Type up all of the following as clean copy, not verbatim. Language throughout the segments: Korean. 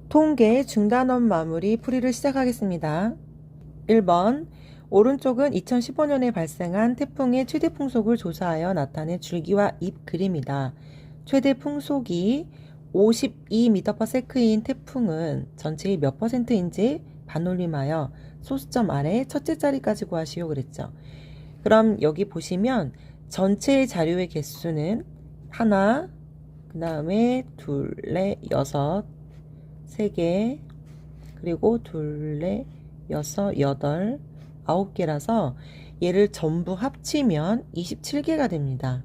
통계 중단원 마무리 풀이를 시작하겠습니다. 1번 오른쪽은 2015년에 발생한 태풍의 최대 풍속을 조사하여 나타낸 줄기와 잎 그림이다. 최대 풍속이 52m/s인 태풍은 전체의 몇 %인지 반올림하여 소수점 아래 첫째 자리까지 구하시오 그랬죠. 그럼 여기 보시면 전체의 자료의 개수는 하나, 그 다음에 둘, 넷, 여섯, 세 개, 그리고 둘, 넷, 여섯, 여덟, 9개라서 얘를 전부 합치면 27개가 됩니다.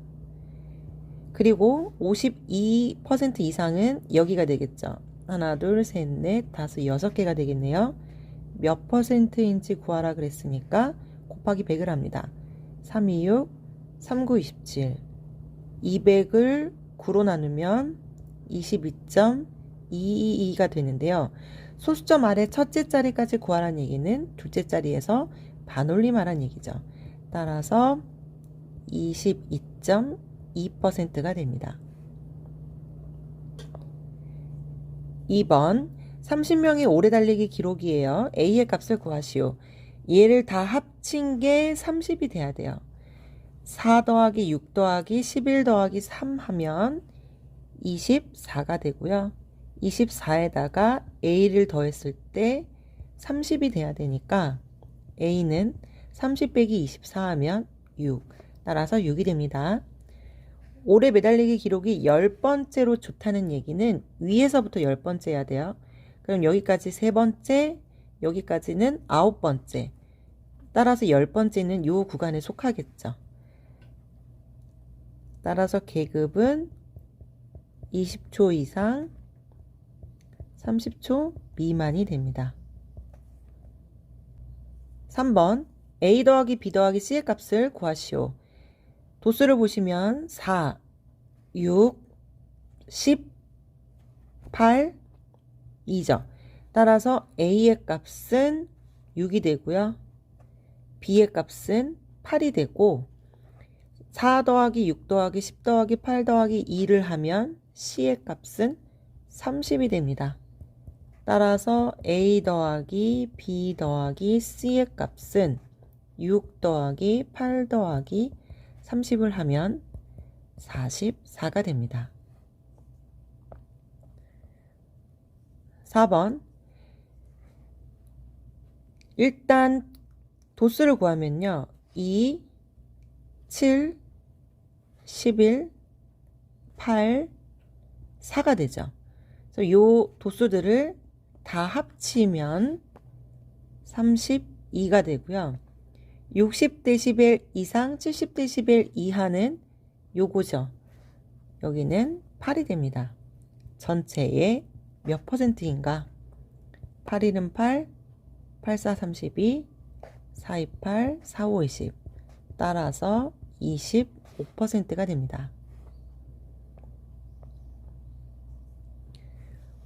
그리고 52% 이상은 여기가 되겠죠. 하나, 둘, 셋, 넷, 다섯, 6개가 되겠네요. 몇 %인지 구하라 그랬으니까 곱하기 100을 합니다. 3, 2, 6, 3, 9, 27. 200을 9로 나누면 22.222가 되는데요. 소수점 아래 첫째 자리까지 구하라는 얘기는 둘째 자리에서 반올림하라는 얘기죠. 따라서 22.2%가 됩니다. 2번 30명의 오래 달리기 기록이에요. A의 값을 구하시오. 얘를 다 합친 게 30이 돼야 돼요. 4 더하기 6 더하기 11 더하기 3 하면 24가 되고요. 24에다가 A를 더했을 때 30이 돼야 되니까 A는 30 빼기 24 하면 6. 따라서 6이 됩니다. 오래 매달리기 기록이 10번째로 좋다는 얘기는 위에서부터 10번째 해야 돼요. 그럼 여기까지 3번째, 여기까지는 9번째. 따라서 10번째는 요 구간에 속하겠죠. 따라서 계급은 20초 이상, 30초 미만이 됩니다. 3번 A 더하기 B 더하기 C의 값을 구하시오. 도수를 보시면 4, 6, 10, 8, 2죠. 따라서 A의 값은 6이 되고요. B의 값은 8이 되고 4 더하기 6 더하기 10 더하기 8 더하기 2를 하면 C의 값은 30이 됩니다. 따라서 A 더하기 B 더하기 C의 값은 6 더하기 8 더하기 30을 하면 44가 됩니다. 4번 일단 도수를 구하면요. 2, 7, 11, 8, 4가 되죠. 그래서 요 도수들을 다 합치면 32가 되고요. 60dB 이상 70dB 이하는 요거죠. 여기는 8이 됩니다. 전체의 몇 %인가? 8, 1은 8, 8, 4, 32, 4, 2, 8, 4, 5, 20. 따라서 25%가 됩니다.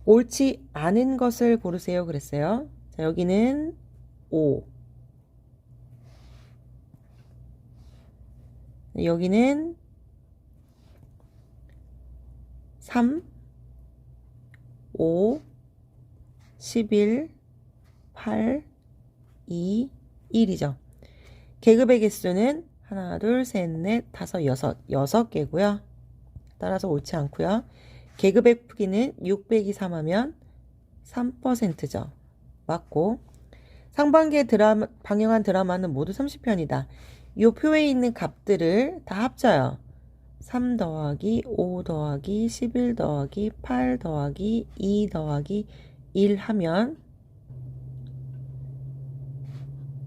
옳지 않은 것을 고르세요 그랬어요. 자, 여기는 5. 여기는 3, 5, 11, 8, 2, 1이죠. 계급의 개수는 하나, 둘, 셋, 넷, 다섯, 여섯. 6개고요. 따라서 옳지 않고요. 계급의 크기는 6 빼기 3 하면 3%죠. 맞고 상반기에 방영한 드라마는 모두 30편이다. 이 표에 있는 값들을 다 합쳐요. 3 더하기 5 더하기 11 더하기 8 더하기 2 더하기 1 하면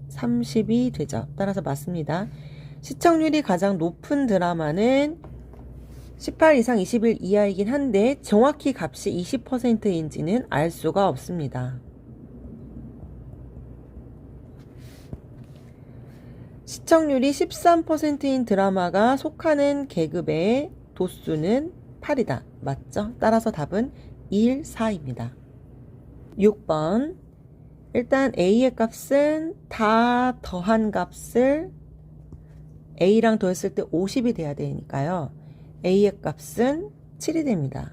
30이 되죠. 따라서 맞습니다. 시청률이 가장 높은 드라마는 18 이상 21 이하이긴 한데 정확히 값이 20%인지는 알 수가 없습니다. 시청률이 13%인 드라마가 속하는 계급의 도수는 8이다. 맞죠? 따라서 답은 1, 4입니다. 6번 일단 A의 값은 다 더한 값을 A랑 더했을 때 50이 돼야 되니까요. A의 값은 7이 됩니다.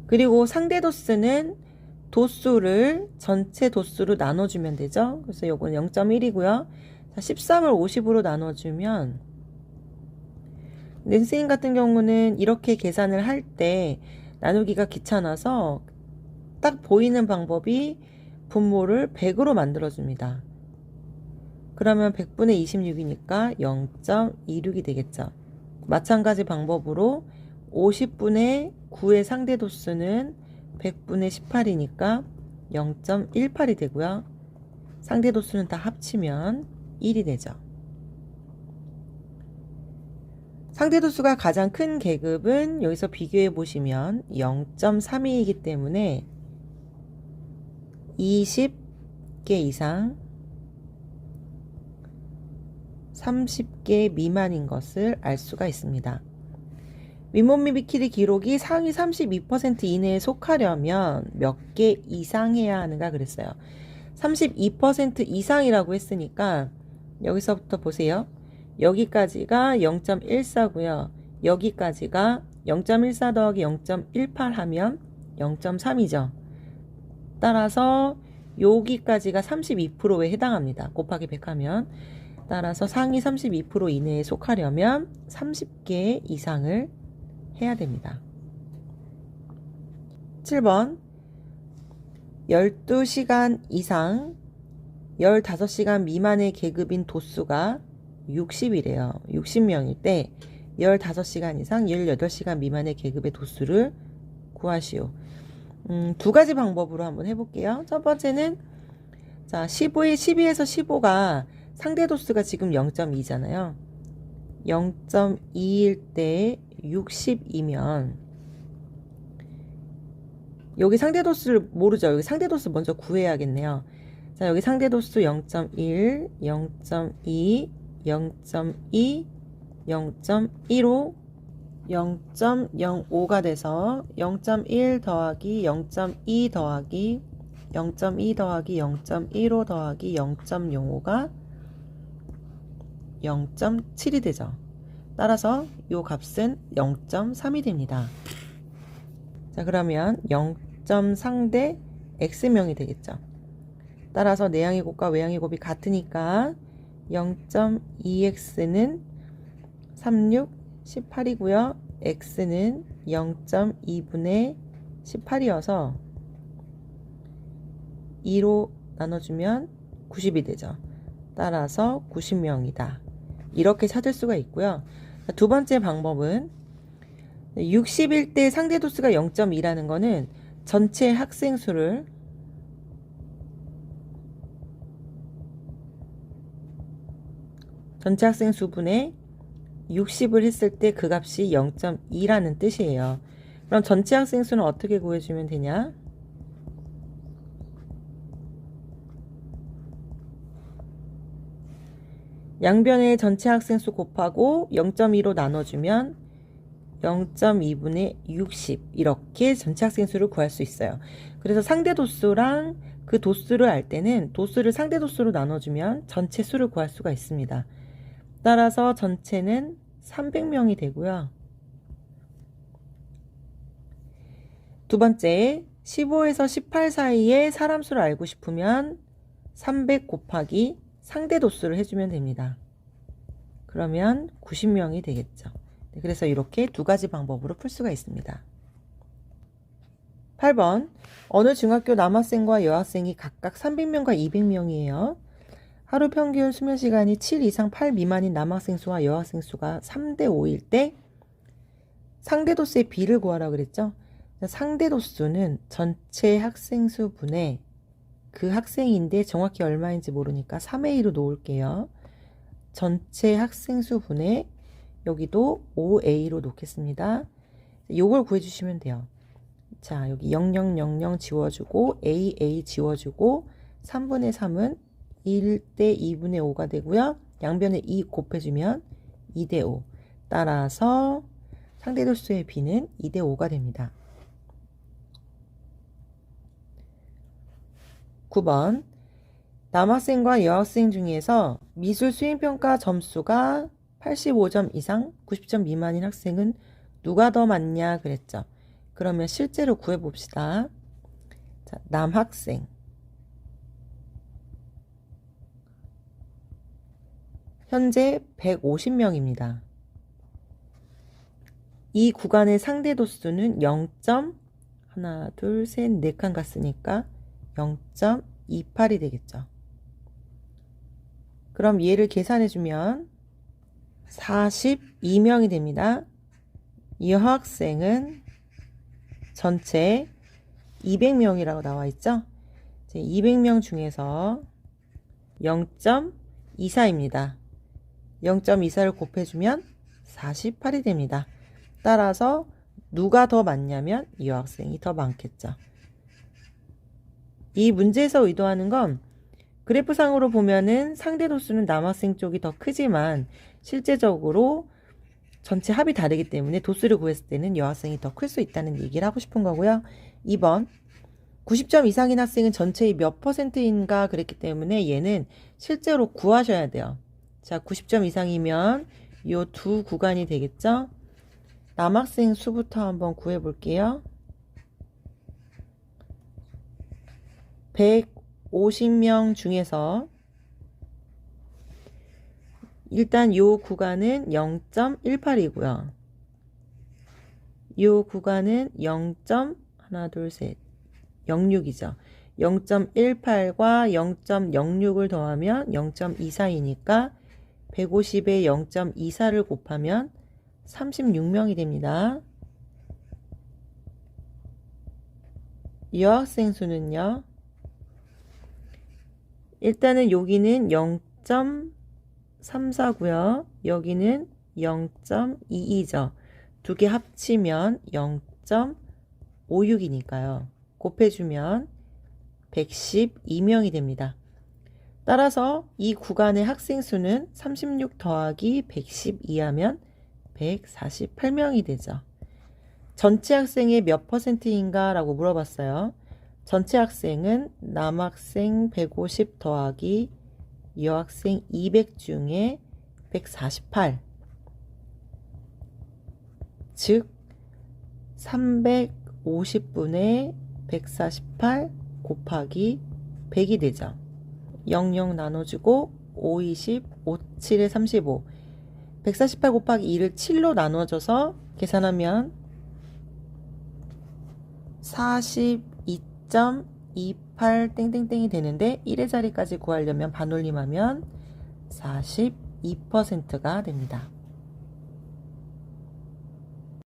그리고 상대 도수는 도수를 전체 도수로 나눠주면 되죠. 그래서 요건 0.1이고요. 13을 50으로 나눠주면, 근데 선생님 같은 경우는 이렇게 계산을 할 때 나누기가 귀찮아서 딱 보이는 방법이 분모를 100으로 만들어줍니다. 그러면 100분의 26이니까 0.26이 되겠죠. 마찬가지 방법으로 50분의 9의 상대 도수는 100분의 18이니까 0.18이 되고요. 상대 도수는 다 합치면 1이 되죠. 상대 도수가 가장 큰 계급은 여기서 비교해 보시면 0.32이기 때문에 20개 이상 30개 미만인 것을 알 수가 있습니다. 윗몸 및 비키니 기록이 상위 32% 이내에 속하려면 몇 개 이상 해야 하는가 그랬어요. 32% 이상이라고 했으니까 여기서부터 보세요. 여기까지가 0.14고요. 여기까지가 0.14 더하기 0.18 하면 0.3이죠. 따라서 여기까지가 32%에 해당합니다. 곱하기 100 하면. 따라서 상위 32% 이내에 속하려면 30개 이상을 해야 됩니다. 7번 12시간 이상 15시간 미만의 계급인 도수가 60이래요. 60명일 때 15시간 이상 18시간 미만의 계급의 도수를 구하시오. 두 가지 방법으로 한번 해볼게요. 첫 번째는 자 12에서 15가 상대 도수가 지금 0.2잖아요. 0.2일 때 60이면 여기 상대 도수를 모르죠. 여기 상대 도수 먼저 구해야겠네요. 자, 여기 상대 도수 0.1, 0.2, 0.2, 0.15, 0.05가 돼서 0.1 더하기 0.2 더하기 0.2 더하기 0.15 더하기 0.05가 0.7이 되죠. 따라서 이 값은 0.3이 됩니다. 자, 그러면 0.3대 x명이 되겠죠. 따라서 내양의 곱과 외양의 곱이 같으니까 0.2x는 36, 18이고요. x는 0.2분의 18이어서 2로 나눠주면 90이 되죠. 따라서 90명이다. 이렇게 찾을 수가 있고요. 두 번째 방법은 60일 때 상대 도수가 0.2라는 거는 전체 학생 수를 전체 학생 수분의 60을 했을 때 그 값이 0.2라는 뜻이에요. 그럼 전체 학생 수는 어떻게 구해주면 되냐? 양변의 전체 학생 수 곱하고 0.2로 나눠주면 0.2분의 60 이렇게 전체 학생 수를 구할 수 있어요. 그래서 상대 도수랑 그 도수를 알 때는 도수를 상대 도수로 나눠주면 전체 수를 구할 수가 있습니다. 따라서 전체는 300명이 되고요. 두 번째, 15에서 18 사이에 사람 수를 알고 싶으면 300 곱하기 상대 도수를 해주면 됩니다. 그러면 90명이 되겠죠. 그래서 이렇게 두 가지 방법으로 풀 수가 있습니다. 8번 어느 중학교 남학생과 여학생이 각각 300명과 200명이에요. 하루 평균 수면 시간이 7 이상 8 미만인 남학생 수와 여학생 수가 3대 5일 때 상대 도수의 비를 구하라고 그랬죠. 상대 도수는 전체 학생 수 분의 그 학생인데 정확히 얼마인지 모르니까 3의 2로 놓을게요. 전체 학생 수 분의 여기도 5a로 놓겠습니다. 요걸 구해주시면 돼요. 자, 여기 0000 지워주고 a 지워주고 3분의 3은 1대 2분의 5가 되고요. 양변에 2 곱해주면 2대 5. 따라서 상대도수의 b는 2대 5가 됩니다. 9번 남학생과 여학생 중에서 미술 수행평가 점수가 85점 이상 90점 미만인 학생은 누가 더 많냐 그랬죠. 그러면 실제로 구해봅시다. 자, 남학생. 현재 150명입니다. 이 구간의 상대 도수는 0. 하나, 둘, 셋, 4칸 갔으니까 0.28이 되겠죠. 그럼 얘를 계산해주면 42명이 됩니다. 이 여학생은 전체 200명이라고 나와 있죠. 200명 중에서 0.24입니다. 0.24를 곱해주면 48이 됩니다. 따라서 누가 더 많냐면 이 여학생이 더 많겠죠. 이 문제에서 의도하는 건 그래프상으로 보면은 상대 도수는 남학생 쪽이 더 크지만 실제적으로 전체 합이 다르기 때문에 도수를 구했을 때는 여학생이 더 클 수 있다는 얘기를 하고 싶은 거고요. 2번 90점 이상인 학생은 전체의 몇 %인가 그랬기 때문에 얘는 실제로 구하셔야 돼요. 자, 90점 이상이면 이 두 구간이 되겠죠? 남학생 수부터 한번 구해 볼게요. 150명 중에서 일단 이 구간은 0.18이고요. 이 구간은 0. 하나, 둘, 셋, 06이죠. 0.18과 0.06을 더하면 0.24이니까 150에 0.24를 곱하면 36명이 됩니다. 여학생 수는요. 일단은 여기는 0.34고요. 여기는 0.22죠. 두 개 합치면 0.56이니까요. 곱해주면 112명이 됩니다. 따라서 이 구간의 학생 수는 36 더하기 112하면 148명이 되죠. 전체 학생의 몇 %인가 라고 물어봤어요. 전체 학생은 남학생 150 더하기 여학생 200 중에 148, 즉 350분의 148 곱하기 100이 되죠. 00 나눠주고 5, 20, 5, 7에 35, 148 곱하기 2를 7로 나눠줘서 계산하면 42.28 땡땡땡이 되는데 1의 자리까지 구하려면 반올림하면 42%가 됩니다.